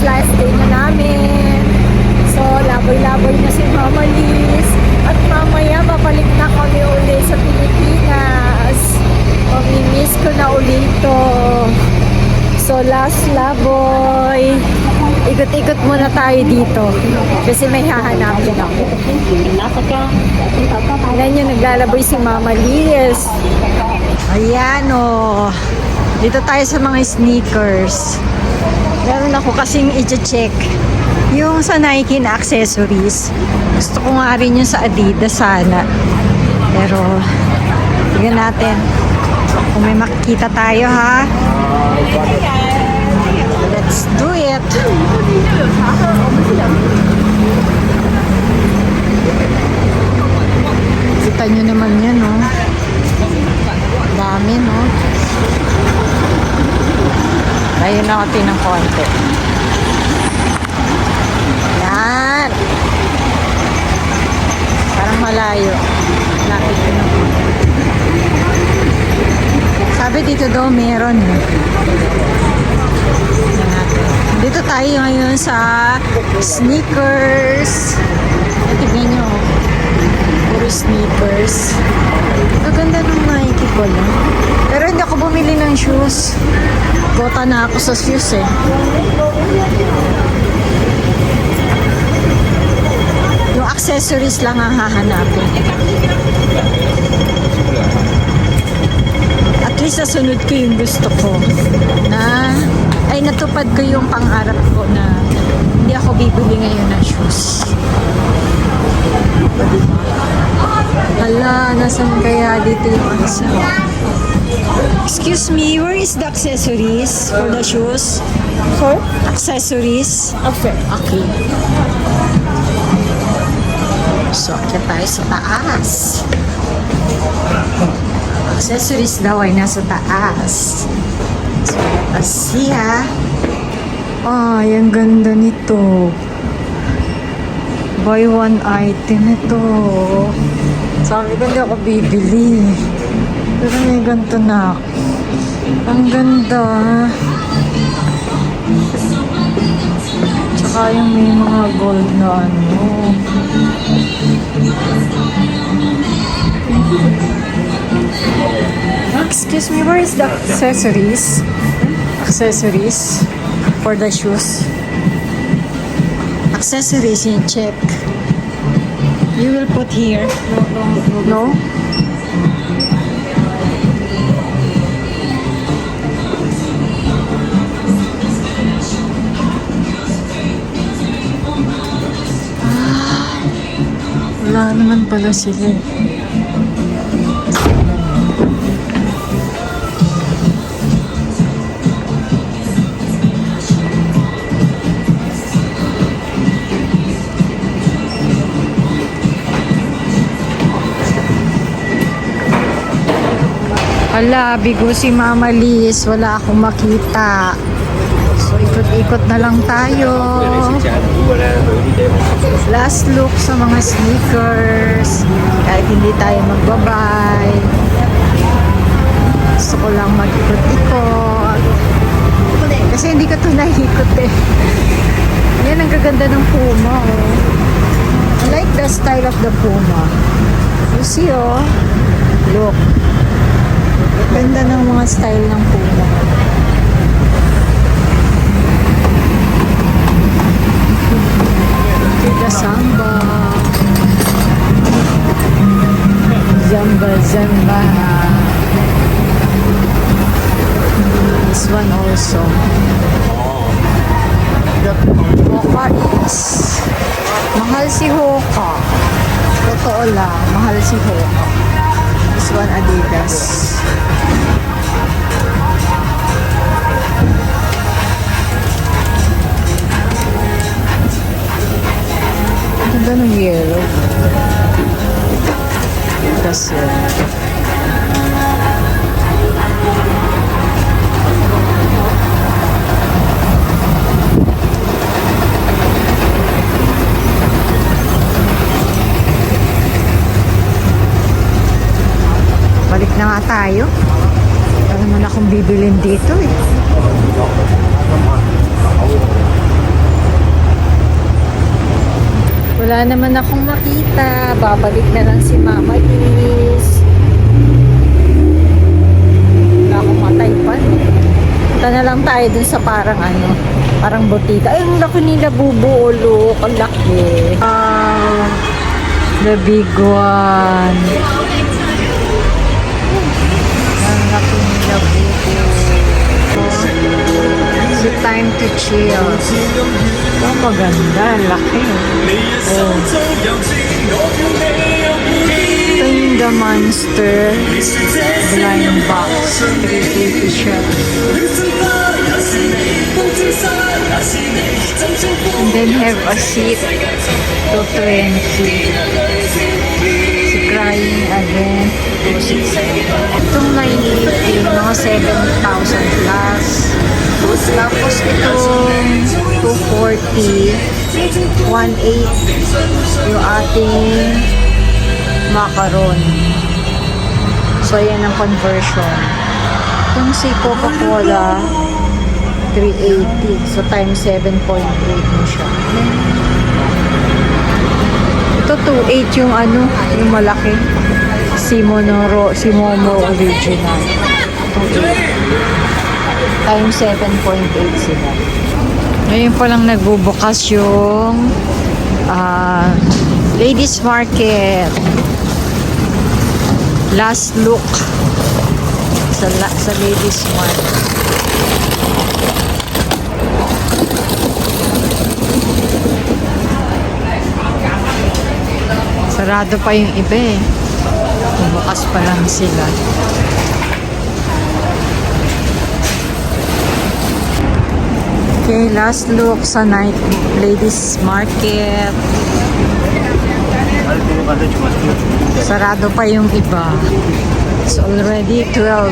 last day na namin. So, laboy-laboy na si Mama Liz. At mamaya, babalik na kami ulit sa Pilipinas. Mamimiss ko na ulit to. So, last laboy. Ikot-ikot muna tayo dito. Kasi may hahanapin ako. Ayan yung naglalaboy si Mama Liz. Ayan o. Dito tayo sa mga sneakers. Meron ako kasing i-check. Yung sa Nike na accessories. Gusto ko nga rin yung sa Adidas sana. Pero, tignan natin. Kung may makikita tayo ha. Let's do it. Kita nyo naman yan, no? Dami, no? Ayun ako ng konti. Yan. Parang malayo. Lapit ko na. Sabi dito daw meron, eh. Dito tayo ngayon sa sneakers. Tignan nyo. Puro sneakers. Gaganda ng Nike ko lang. Pero hindi ako bumili ng shoes. Gota na ako sa shoes eh. Yung accessories lang ang hahanapin. At least nasunod ko yung gusto ko. Ay natupad ko yung pangarap ko na hindi ako bibili ngayon ng shoes. Hala, nasan kaya dito yung isa? Excuse me, where is the accessories for the shoes? Sorry? Accessories? Upstairs. Okay. So, akyat tayo sa taas. Accessories daw ay nasa taas. So, let us see ha. Ay, ang ganda nito. Buy one item ito. Sabi ko hindi ako bibili. Pero may ganito na. Ang ganda. Tsaka yung may mga gold na ano. Excuse me, where is the accessories? Accessories for the shoes. Accessories in check. You will put here. No? Wala naman pala sila. Wala, bigo si Mama Liz. Wala akong makita. So, ikot-ikot na lang tayo. Last look sa mga sneakers. Kahit hindi tayo magbabay. Gusto ko lang mag-ikot-ikot. Kasi hindi ko ito naikot eh. Yan ang gaganda ng Puma, oh. I like the style of the Puma. You see, oh. Look. Ganda ng mga style ng Puma. The Samba. Zamba. This one also. The Hoka is mahal si Hoka. Totoo lang, mahal si Hoka. This one Adidas. Ganda ng yellow. That's it. Balik na nga tayo. Wala naman akong bibilin dito eh. Wala naman akong makita. Babalik na lang si Mama Liz. Wala akong mataypan. Punta na lang tayo dun sa parang butika. Ay, ang laki nila bubuo, ang laki. The big one. Ang laki nila bubuo. So, time to chill. Oh, maganda. Laki. Oh. Ito yung The Monster blind box. 380 siya. And then have a seat. 220. Si Crying Again. 260. Itong 980, mga 7,000 plus. Tapos itong 240, 1.8 yung ating macaron. So, yan ang conversion. Itong si Coca-Cola, 380. So, times 7.8 mo siya. Ito, 2.8 yung yung malaki. Simomo Original. 2.8. Times 7.8 sila. Ngayon pa lang nagbubukas yung Ladies Market. Last look sa Ladies Market. Sarado pa yung iba eh. Bubukas pa lang sila. Okay, last look sa night Ladies Market. Sarado pa yung iba. It's already 12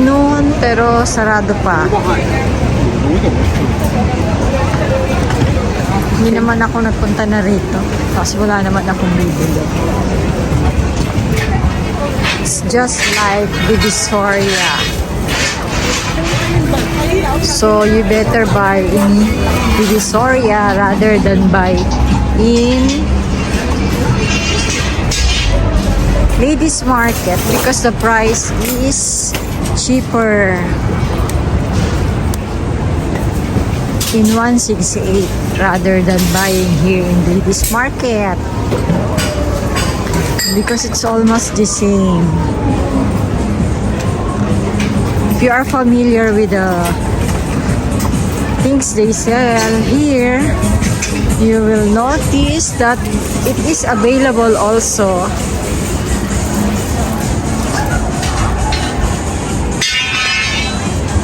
noon pero sarado pa. Hindi naman ako nagpunta na rito kasi wala naman akong bibili. It's just like Divisoria. So you better buy in Divisoria rather than buy in Ladies Market because the price is cheaper. In 168 rather than buying here in Ladies Market because it's almost the same. If you are familiar with the things they sell here, you will notice that it is available also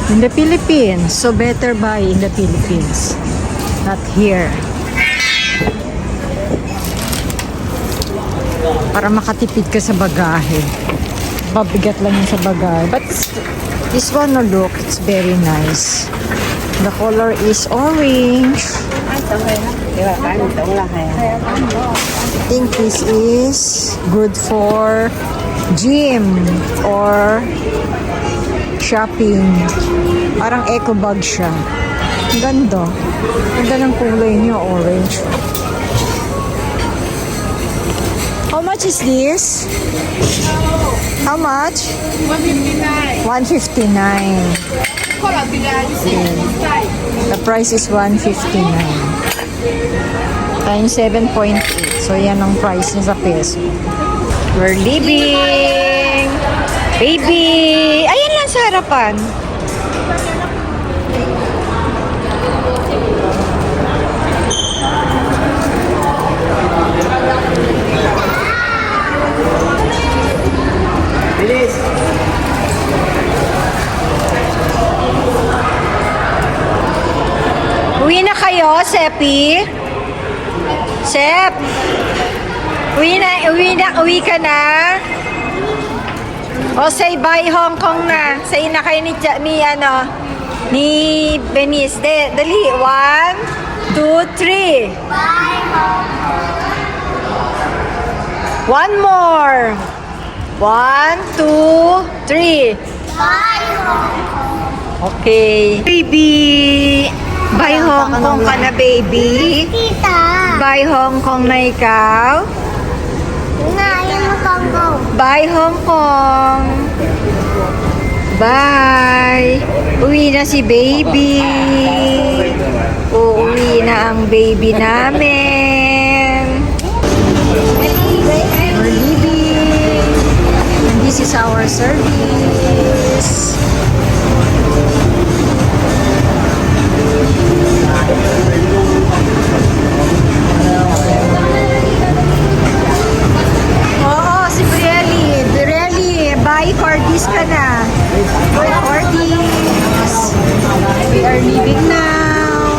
in the Philippines. So better buy in the Philippines, not here. Para makatipid ka sa bagahe. Mabigat lang yun sa bagahe. But this one, no, look, it's very nice. The color is orange. I think this is good for gym or shopping. Parang eco bag siya. Ang ganda. Ang ganda ng kulay niya, orange. How much is this? How much? 159. 159. The price is 159. Times 7.8. So, yan ang price niya sa peso. We're leaving! Baby! Ayan lang sa harapan. Bilis! Uwi na kayo, Sepi? Sep? Uwi ka na? O say bye Hong Kong na. Say na kayo ni Venice. Dali. 1, 2, 3. Bye, Hong One more. 1, 2, 3. Bye, Hong Okay. Baby! Bye Hong Kong ka na, baby. Tita. Bye Hong Kong na ikaw. Ngayon mo kanggo. Bye Hong Kong. Bye. Uwi na si baby. Uuwi na ang baby namin. We're leaving. And this is our service. Oo, si Brielle. Brielle, bye Cordis ka na. Bye Cordis. We are leaving now.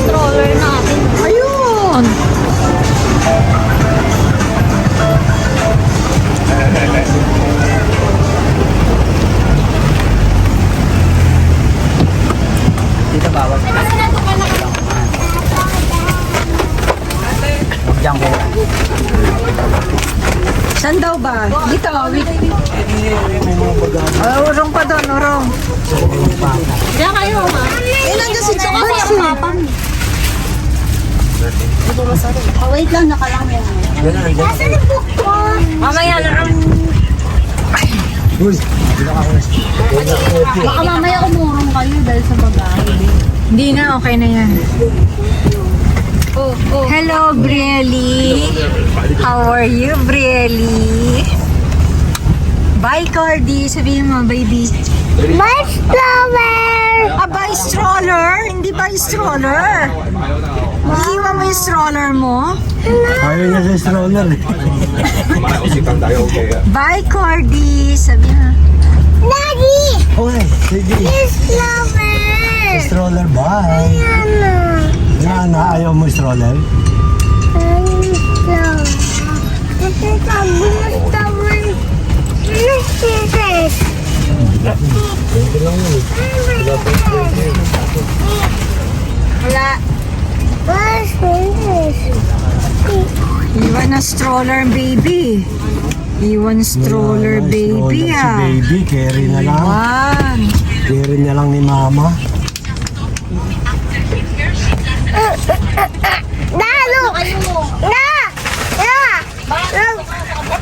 Stroller natin. Ayun. Dito bawal. Diyan ko. Saan daw ba? Dito. Urong pa doon, urong. Diyan kayo, ma. Nandiyan si Kasi ang mapang. Oh, wait lang, nakalang yan. Nasaan yung book ko? Mamaya na ang... Uy! Baka mamaya umurong kayo dahil sa bagahe. Hindi na, okay na yan. Hello, Brielle. How are you, Brielle? Bye, Cardi. Sabihin mo, baby. My stroller! Ah, bye, stroller? Hindi ba stroller? Iiwan mo yung stroller mo? Ayaw niya sa stroller eh. Bye, Cardi. Sabihin mo. Daddy! Okay, sige. My stroller! Stroller, bye. Ano? Yan na, ayaw mo stroller? Ito sabi mo stroller. Ano sisis? Wala. What is Iwan na stroller, baby. Iwan stroller, baby, Stroller ah. si baby, carry na lang. Iwan. Carry na lang ni mama. Lalo! Na! Na!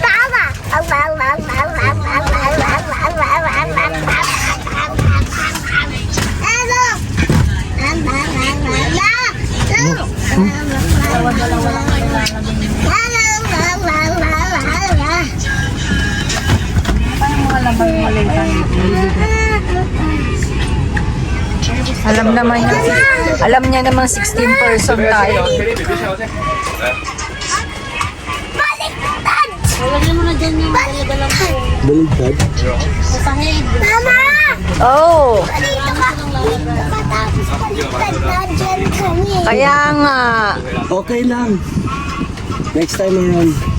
Tama! Alam niya namang 16 person tayo. Baliktad! Lagyan mo na dyan yung dala ko. Baligtad. Sa sahig. Mama! Oh, Dito ka! Matapos baliktad na dyan kami. kaya nga. Okay lang. Next time around.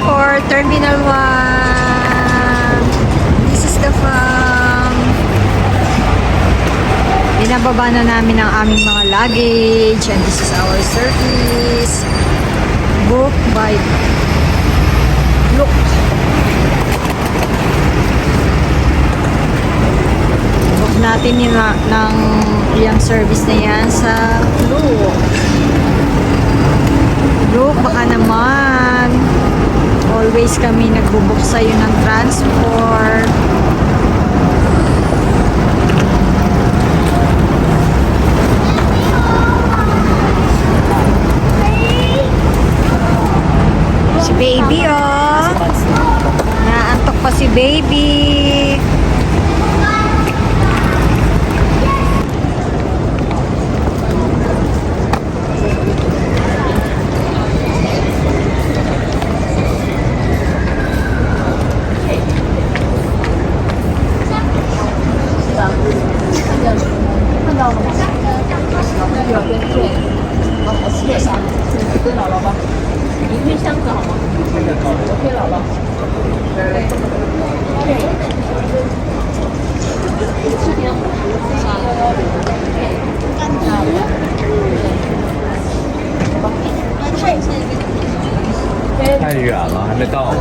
for Terminal 1. This is the farm. Binababa na namin ang aming mga luggage and this is our service. Book by Look. Book natin yung service na yan sa Look. Look, baka naman. Always kami nagbubook sa'yo ng transport. Si baby, oh. Naantok pa si baby.太远了，还没到。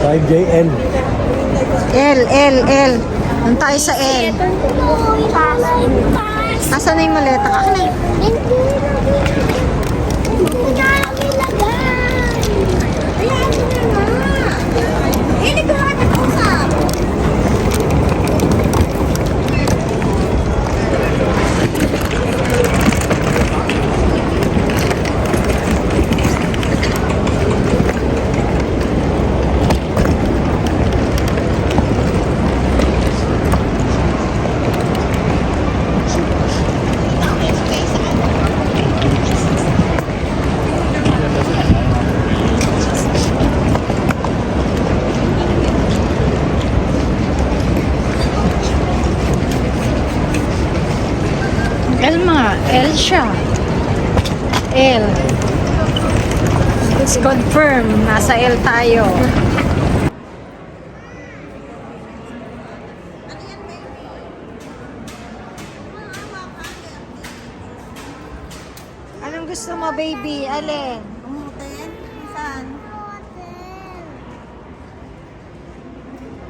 5JN. L. Doon tayo sa L. Asan na yung maleta ka? L siya. L. Let's confirm. Nasa L tayo. Anong gusto mo, baby? Alin? Umutin? Saan?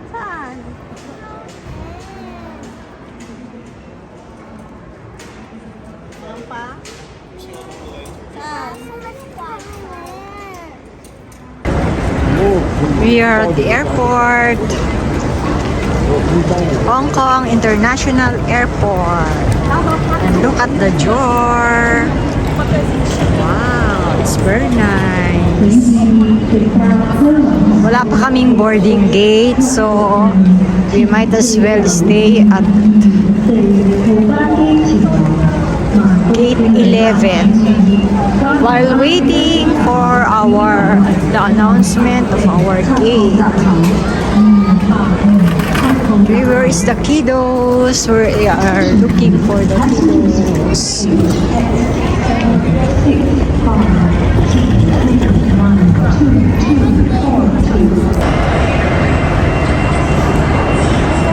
Saan? Saan pa? Saan? We are at the airport. Hong Kong International Airport. And look at the door. Wow, it's very nice. Wala pa kaming boarding gate, so we might as well stay at gate 11 while waiting for the announcement of our gate. Where is the kiddos? We are looking for the kiddos.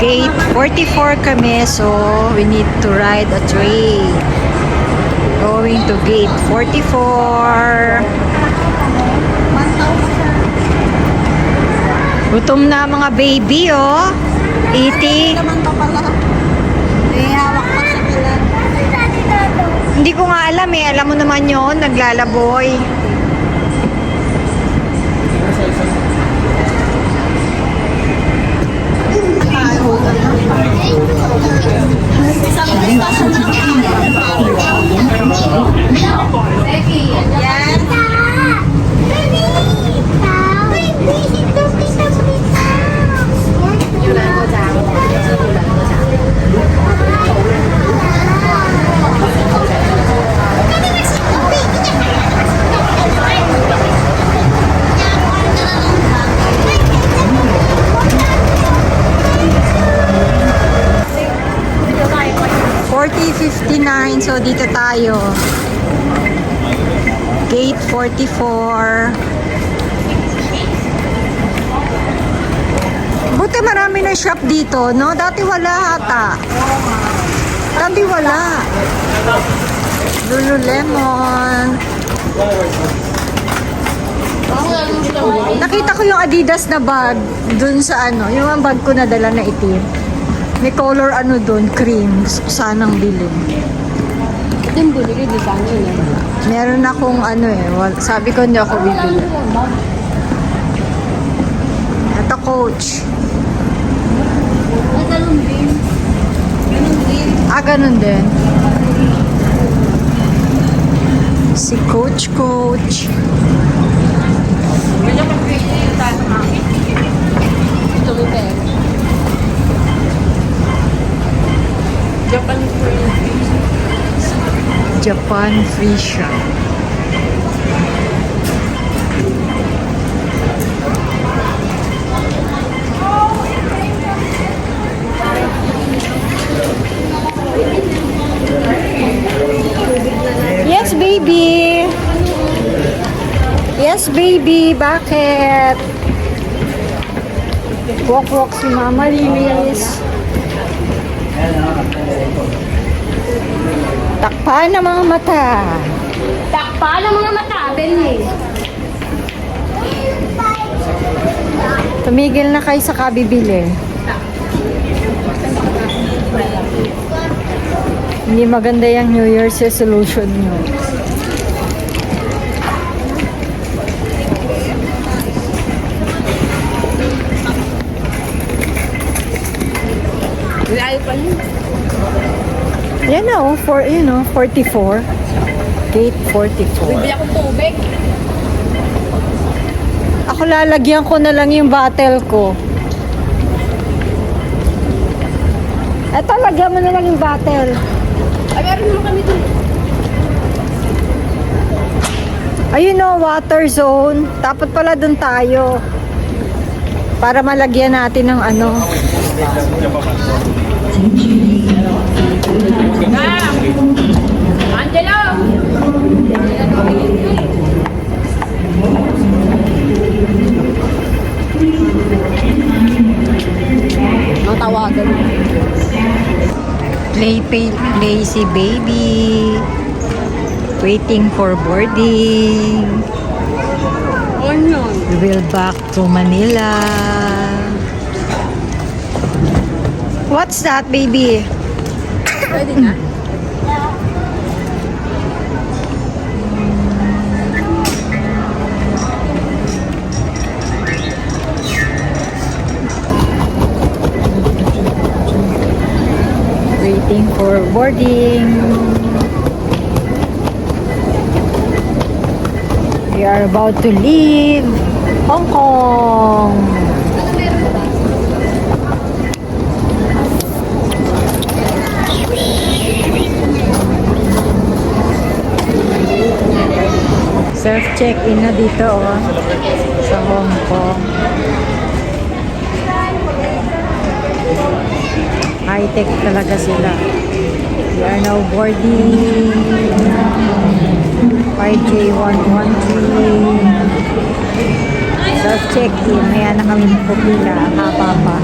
Gate 44 kami, so we need to ride a train. Going to gate 44. Gutom na mga baby, oh. Eating. Naman pa pala. May hawak pa sa kila. Hindi ko nga alam eh. Alam mo naman yon, naglalaboy. 59. So, dito tayo. Gate 44. Buti marami na shop dito, no? Dati wala ata. Dati wala. Lululemon. Nakita ko yung Adidas na bag dun sa ano, yung ang bag ko na dala na itim. May color ano dun, cream. Gusto ko sanang bilhin. Din buli di sana yun. Meron akong ano sabi ko hindi ako bibili. Ito coach. Ay, ganun din. Ganun din. Ganun din. Si Coach. Medyo pag-pili yung tayo sa akin. Ito mo ba eh? Japan free shop. Yes, baby. Yes, baby. Bakit? Walk si Mama Lilis. Takpan ang mga mata. Takpa ng mga mata, Benny. Tumigil na kayo sa kabibili. Hindi maganda yung New Year's resolution nyo. Layo pa yun. Yan na oh, 44. Gate 44. Bibili akong tubig. Ako lalagyan ko na lang yung bottle ko. Eto, lagyan mo na lang yung bottle. Ay, meron naman kami dun. Ayun o, water zone. Dapat pala dun tayo. Para malagyan natin ng ano. Angelo! Ang tawagan. Play si baby. Waiting for boarding. Oh no. We will back to Manila. What's that, baby? Pwede na. Waiting for boarding. We are about to leave Hong Kong. Self check-in na dito sa Hong Kong. High-tech talaga sila. We are now boarding 5J113. Self-check-in. Maya na kami pupila. Haba pa.